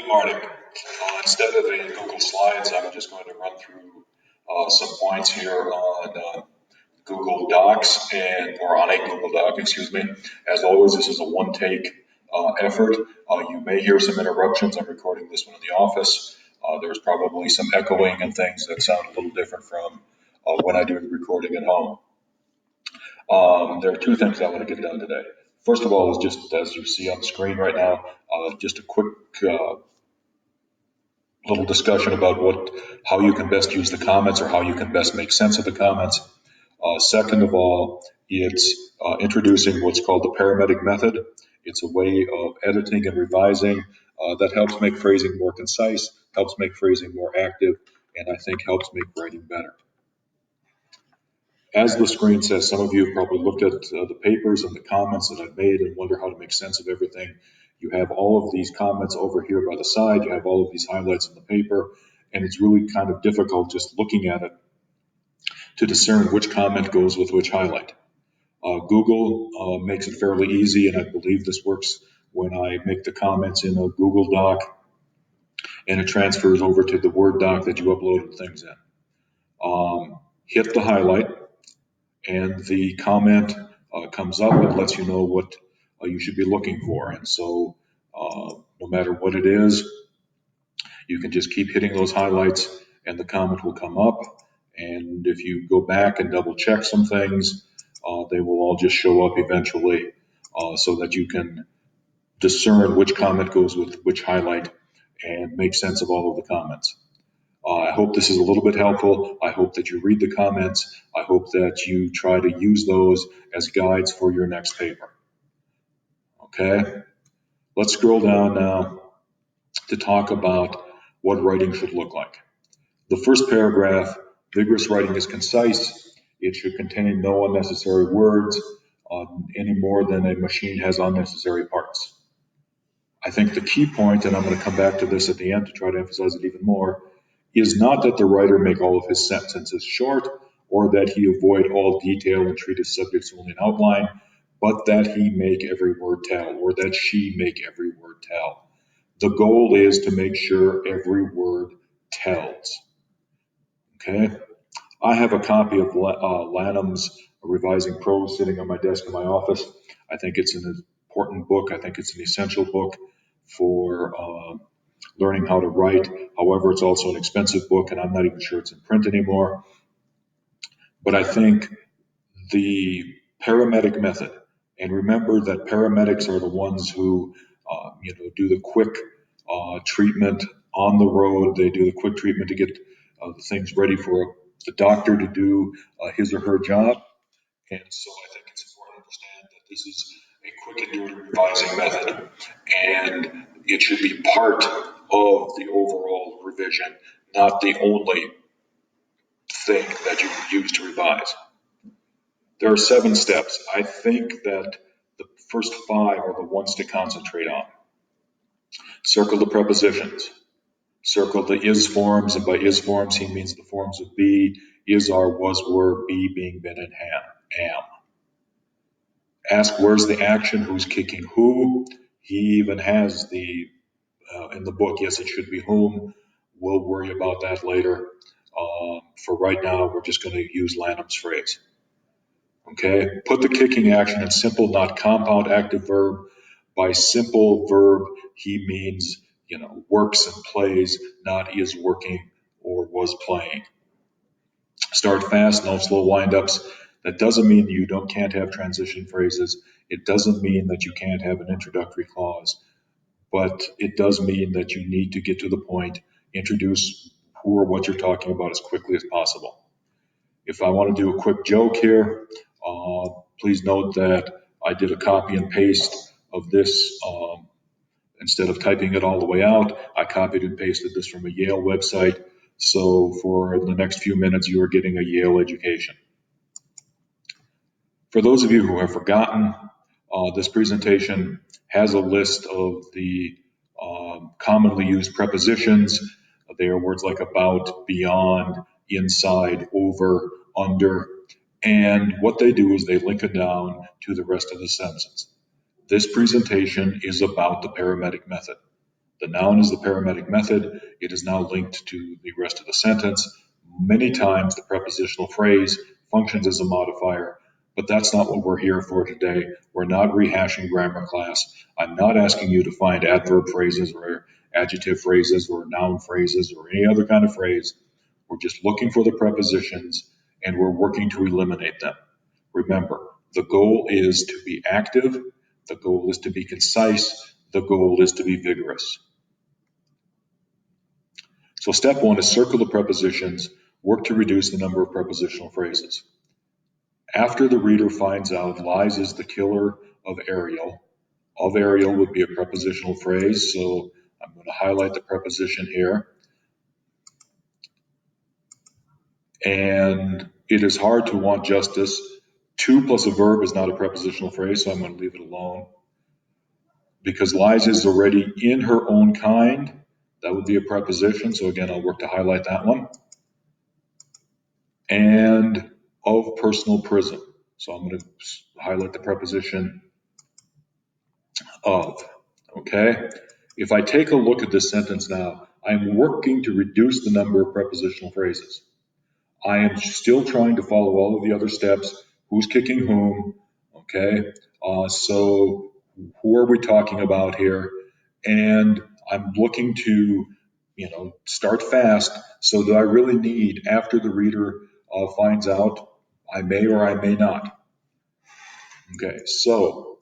Good morning. Instead of a Google Slides, I'm just going to run through some points here on Google Docs or on a Google Doc, excuse me. As always, this is a one-take effort. You may hear some interruptions. I'm recording this one in the office. There's probably some echoing and things that sound a little different from when I do the recording at home. There are two things I want to get done today. First of all is just as you see on the screen right now, just a quick little discussion about how you can best use the comments or how you can best make sense of the comments. Second of all, it's introducing what's called the Paramedic method. It's a way of editing and revising that helps make phrasing more concise, helps make phrasing more active, and I think helps make writing better. As the screen says, some of you have probably looked at the papers and the comments that I've made and wonder how to make sense of everything. You have all of these comments over here by the side. You have all of these highlights in the paper, and it's really kind of difficult just looking at it to discern which comment goes with which highlight. Google makes it fairly easy, and I believe this works when I make the comments in a Google Doc, and it transfers over to the Word doc that you uploaded things in. Hit the highlight, and the comment comes up and lets you know what you should be looking for. And so no matter what it is, you can just keep hitting those highlights and the comment will come up. And if you go back and double check some things, they will all just show up eventually so that you can discern which comment goes with which highlight and make sense of all of the comments. I hope this is a little bit helpful. I hope that you read the comments. I hope that you try to use those as guides for your next paper. Okay, let's scroll down now to talk about what writing should look like. The first paragraph, vigorous writing is concise. It should contain no unnecessary words any more than a machine has unnecessary parts. I think the key point, and I'm going to come back to this at the end to try to emphasize it even more, is not that the writer make all of his sentences short or that he avoid all detail and treat his subjects only in outline, but that he make every word tell, or that she make every word tell. The goal is to make sure every word tells. Okay? I have a copy of Lanham's Revising Prose sitting on my desk in my office. I think it's an important book. I think it's an essential book for learning how to write. However, it's also an expensive book, and I'm not even sure it's in print anymore. But I think the paramedic method, and remember that paramedics are the ones who do the quick treatment on the road. They do the quick treatment to get the things ready for the doctor to do his or her job. And so I think it's important to understand that this is a quick and dirty revising method, and it should be part of the overall revision, not the only thing that you use to revise. There are 7 steps. I think that the first 5 are the ones to concentrate on. Circle the prepositions. Circle the is forms, and by is forms he means the forms of be, is, are, was, were, be, being, been, and am. Ask where's the action, who's kicking who. He even has the, in the book, yes, it should be whom. We'll worry about that later. For right now, we're just going to use Lanham's phrase. Okay, put the kicking action in simple, not compound active verb. By simple verb, he means, works and plays, not is working or was playing. Start fast, no slow windups. That doesn't mean you can't have transition phrases. It doesn't mean that you can't have an introductory clause, but it does mean that you need to get to the point, introduce who or what you're talking about as quickly as possible. If I want to do a quick joke here, please note that I did a copy and paste of this. Instead of typing it all the way out, I copied and pasted this from a Yale website. So for the next few minutes, you are getting a Yale education. For those of you who have forgotten, this presentation has a list of the commonly used prepositions. They are words like about, beyond, inside, over, under, and what they do is they link it down to the rest of the sentence. This presentation is about the paramedic method. The noun is the paramedic method. It is now linked to the rest of the sentence. Many times the prepositional phrase functions as a modifier, but that's not what we're here for today. We're not rehashing grammar class. I'm not asking you to find adverb phrases or adjective phrases or noun phrases or any other kind of phrase. We're just looking for the prepositions and we're working to eliminate them. Remember, the goal is to be active, the goal is to be concise, the goal is to be vigorous. So step one is circle the prepositions, work to reduce the number of prepositional phrases. After the reader finds out Lies is the killer of Ariel would be a prepositional phrase, so I'm going to highlight the preposition here. And it is hard to want justice. To plus a verb is not a prepositional phrase, so I'm going to leave it alone. Because Lies is already in her own kind, that would be a preposition, so again, I'll work to highlight that one. And of personal prison. So I'm going to highlight the preposition of. Okay? If I take a look at this sentence now, I'm working to reduce the number of prepositional phrases. I am still trying to follow all of the other steps. Who's kicking whom? Okay? So who are we talking about here? And I'm looking to, start fast so that I really need, after the reader finds out, I may or I may not. Okay, so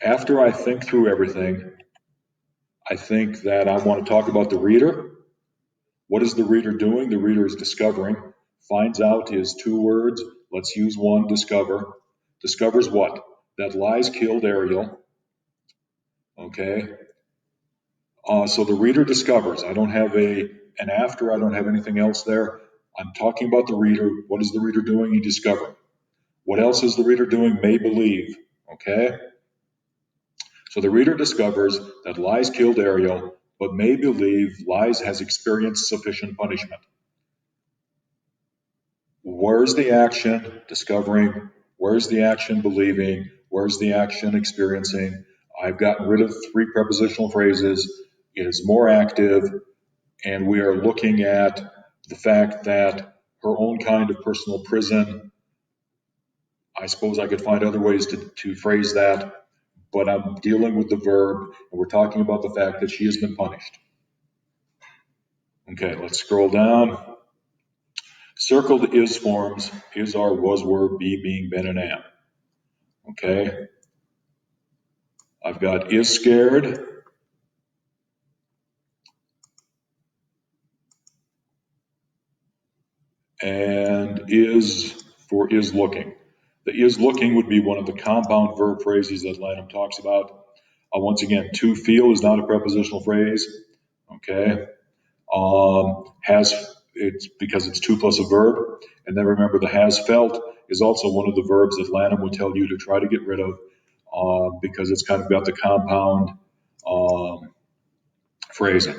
after I think through everything, I think that I want to talk about the reader. What is the reader doing? The reader is discovering. Finds out is 2 words. Let's use one, discover. Discovers what? That Lies killed Ariel. Okay. So the reader discovers. I don't have an after. I don't have anything else there. I'm talking about the reader. What is the reader doing? He discovered. What else is the reader doing? May believe. Okay. So the reader discovers that Lies killed Ariel, but may believe Lies has experienced sufficient punishment. Where's the action? Discovering. Where's the action? Believing. Where's the action? Experiencing. I've gotten rid of 3 prepositional phrases. It is more active, and we are looking at the fact that her own kind of personal prison. I suppose I could find other ways to phrase that, but I'm dealing with the verb, and we're talking about the fact that she has been punished. Okay, let's scroll down. Circle the is forms. Is, are, was, were, be, being, been, and am. Okay. I've got is scared. And is for is looking. The is looking would be one of the compound verb phrases that Lanham talks about. Once again, to feel is not a prepositional phrase. Okay. Has, it's because it's 2 plus a verb. And then remember, the has felt is also one of the verbs that Lanham would tell you to try to get rid of because it's kind of got the compound phrasing.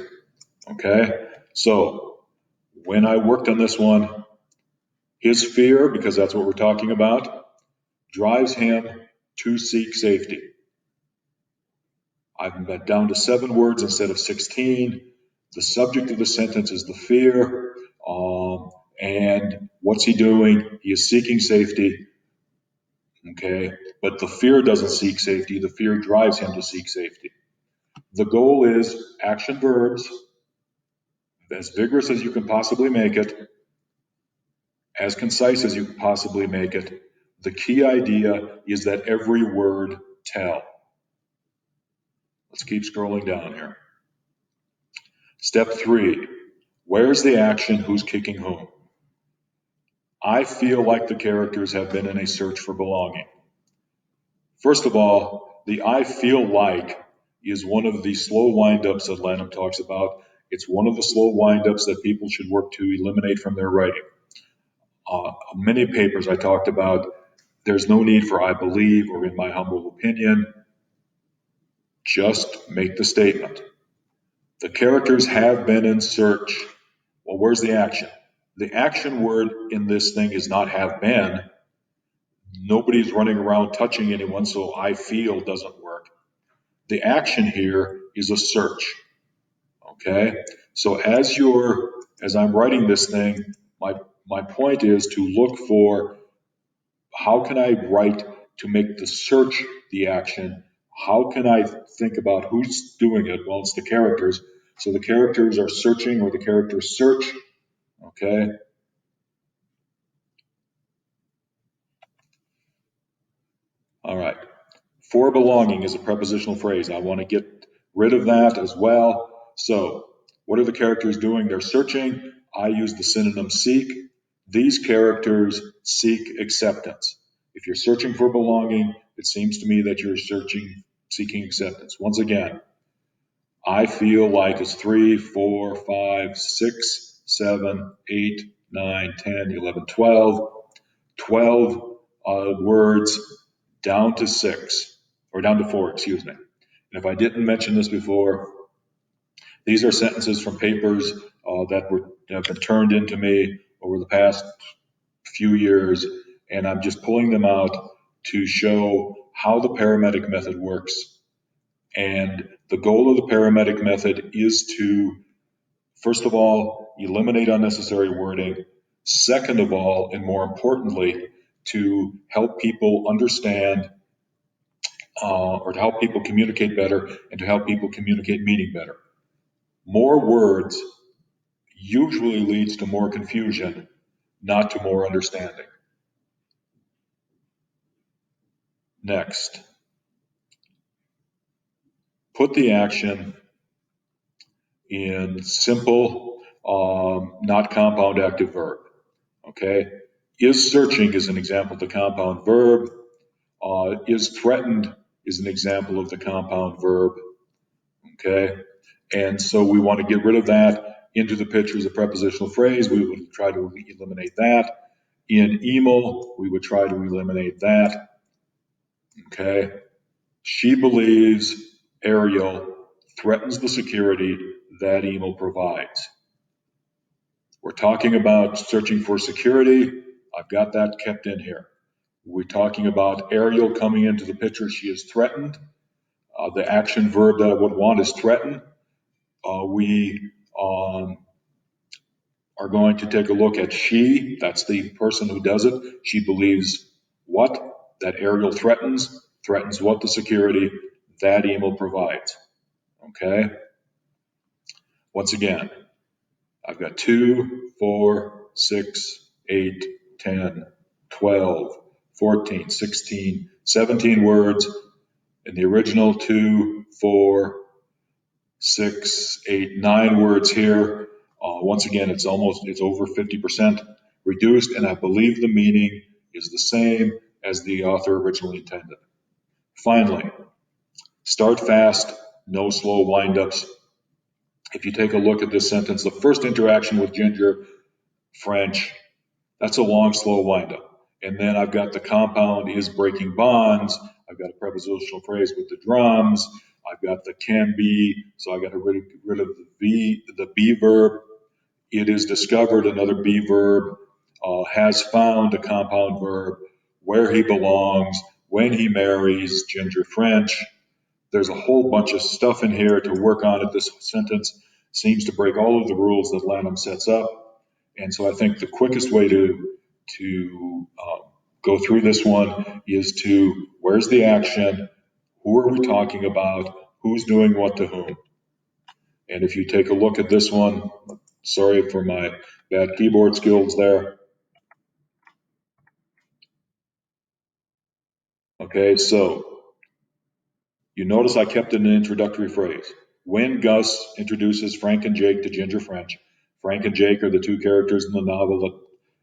Okay, so when I worked on this one, his fear, because that's what we're talking about, drives him to seek safety. I've got down to 7 words instead of 16. The subject of the sentence is the fear. And what's he doing? He is seeking safety. Okay, but the fear doesn't seek safety. The fear drives him to seek safety. The goal is action verbs, as vigorous as you can possibly make it, as concise as you can possibly make it. The key idea is that every word tell. Let's keep scrolling down here. Step 3, where's the action? Who's kicking whom? I feel like the characters have been in a search for belonging. First of all, the I feel like is one of the slow windups that Lanham talks about. It's one of the slow windups that people should work to eliminate from their writing. Many papers I talked about, there's no need for I believe or in my humble opinion. Just make the statement. The characters have been in search. Well, where's the action? The action word in this thing is not have been. Nobody's running around touching anyone, so I feel doesn't work. The action here is a search. Okay? So as I'm writing this thing, my point is to look for how can I write to make the search the action? How can I think about who's doing it? Well, it's the characters. So the characters are searching or the characters search. Okay? All right. For belonging is a prepositional phrase. I want to get rid of that as well. So, what are the characters doing? They're searching. I use the synonym seek. These characters seek acceptance. If you're searching for belonging, it seems to me that you're seeking acceptance. Once again, I feel like it's 3, 4, 5, 6, 7, 8, 9, 10, 11, 12. 12 words down to 6, or down to 4, excuse me. And if I didn't mention this before, these are sentences from papers that have been turned into me over the past few years, and I'm just pulling them out to show how the paramedic method works. And the goal of the paramedic method is to, first of all, eliminate unnecessary wording. Second of all, and more importantly, to help people understand or to help people communicate better and to help people communicate meaning better. More words usually leads to more confusion, not to more understanding. Next, put the action in simple, not compound active verb. Okay? Is searching is an example of the compound verb. Is threatened is an example of the compound verb. Okay? And so we want to get rid of that. Into the picture is a prepositional phrase. We would try to eliminate that. In Emil, we would try to eliminate that. Okay? She believes Ariel threatens the security that Emil provides. We're talking about searching for security. I've got that kept in here. We're talking about Ariel coming into the picture. She is threatened. The action verb that I would want is threaten. We are going to take a look at she. That's the person who does it. She believes what? That Ariel threatens. Threatens what? The security that Emil provides. Okay? Once again, I've got 2, 4, 6, 8, 10, 12, 14, 16, 17 words in the original 2, 4, 6, 8, 9 words here. Once again, it's over 50% reduced, and I believe the meaning is the same as the author originally intended. Finally, start fast, no slow windups. If you take a look at this sentence, the first interaction with Ginger, French, that's a long, slow windup. And then I've got the compound is breaking bonds. I've got a prepositional phrase with the drums. I've got the can be, so I got to rid of the be verb. It is discovered, another be verb. Has found, a compound verb. Where he belongs, when he marries, Ginger French. There's a whole bunch of stuff in here to work on it. This sentence seems to break all of the rules that Lanham sets up. And so I think the quickest way to go through this one is to, where's the action? Who are we talking about? Who's doing what to whom? And if you take a look at this one, sorry for my bad keyboard skills there. Okay, so you notice I kept an introductory phrase. When Gus introduces Frank and Jake to Ginger French, Frank and Jake are the two characters in the novel that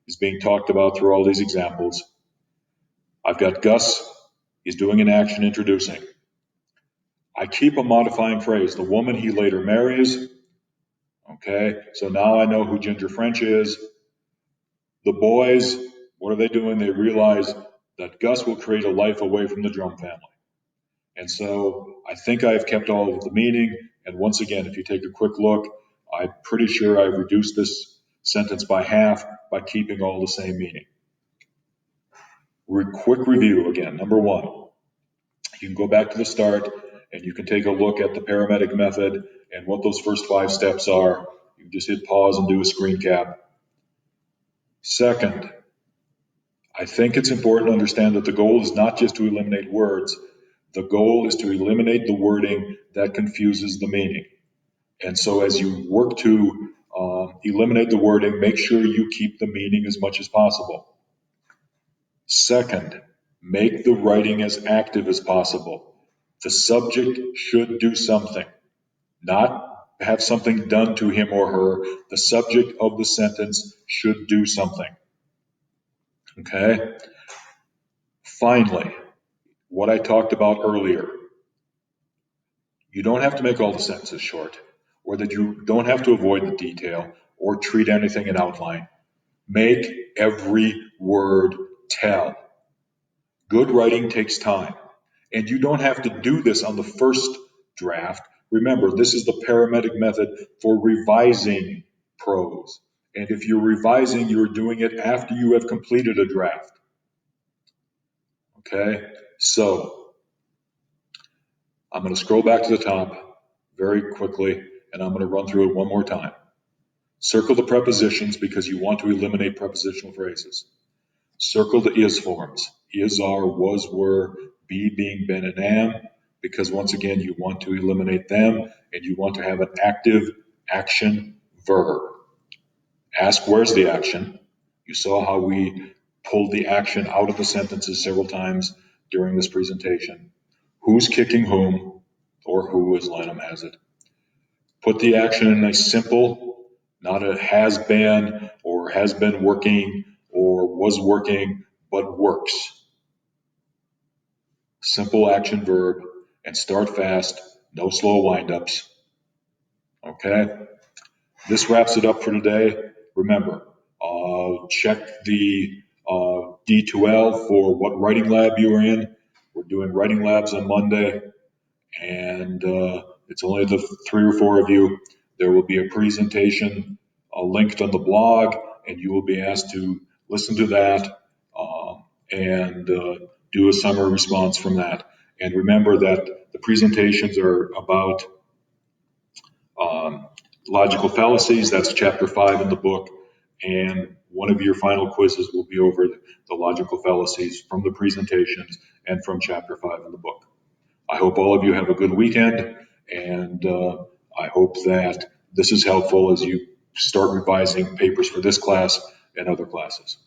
is being talked about through all these examples. I've got Gus, he's doing an action introducing. I keep a modifying phrase, the woman he later marries. Okay, so now I know who Ginger French is. The boys, what are they doing? They realize that Gus will create a life away from the Drum family. And so I think I've kept all of the meaning. And once again, if you take a quick look, I'm pretty sure I've reduced this sentence by half by keeping all the same meaning. Quick review again. Number one, you can go back to the start and you can take a look at the paramedic method. and what those first 5 steps are. You just hit pause and do a screen cap. Second, I think it's important to understand that the goal is not just to eliminate words. The goal is to eliminate the wording that confuses the meaning. And so as you work to eliminate the wording, make sure you keep the meaning as much as possible. Second, make the writing as active as possible. The subject should do something, not have something done to him or her. The subject of the sentence should do something. Okay? Finally, what I talked about earlier, you don't have to make all the sentences short, or that you don't have to avoid the detail or treat anything in outline. Make every word tell. Good writing takes time, and you don't have to do this on the first draft. Remember, this is the paramedic method for revising prose. And if you're revising, you're doing it after you have completed a draft. Okay? So, I'm going to scroll back to the top very quickly, and I'm going to run through it one more time. Circle the prepositions because you want to eliminate prepositional phrases. Circle the is forms. Is, are, was, were, be, being, been, and am, because once again, you want to eliminate them, and you want to have an active action verb. Ask where's the action. You saw how we pulled the action out of the sentences several times during this presentation. Who's kicking whom, or who, as Lanham has it. Put the action in a simple, not a has been or has been working or was working, but works. Simple action verb, and start fast, no slow windups. Okay? This wraps it up for today. Remember, check the D2L for what writing lab you are in. We're doing writing labs on Monday, and it's only the 3 or 4 of you. There will be a presentation linked on the blog, and you will be asked to listen to that and do a summary response from that. And remember that the presentations are about logical fallacies. That's chapter 5 in the book. And one of your final quizzes will be over the logical fallacies from the presentations and from chapter 5 in the book. I hope all of you have a good weekend, and I hope that this is helpful as you start revising papers for this class and other classes.